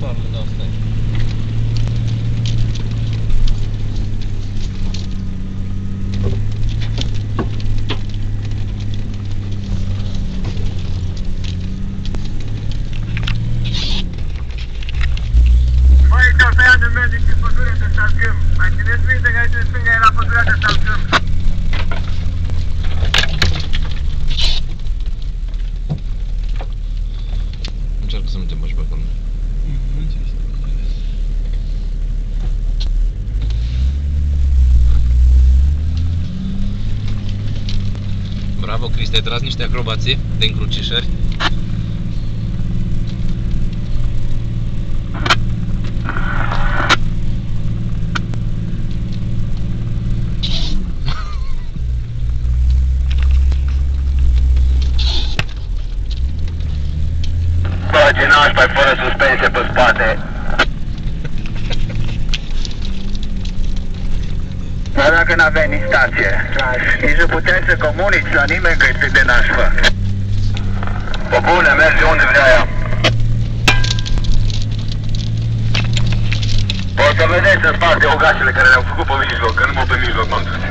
motoarele de astea. Băi, cafea de medic și pădurea de Salcâm. Mai țineți minte că aici în stânga era pădurea de Salcâm? Încearcă să nu te bagi pe acolo. Bravo, Cristi, ai tras niște acrobații de încrucișări. Băgi nașpa fără suspensie pe spate. Dar dacă n-aveai nici stație, nici nu puteai să comunici la nimeni că e de nașpa. Pe bune, merge unde vrea ea. O să vedeți în spate ogașele care le-au făcut pe mijloc, că numai pe mijloc m-am dus.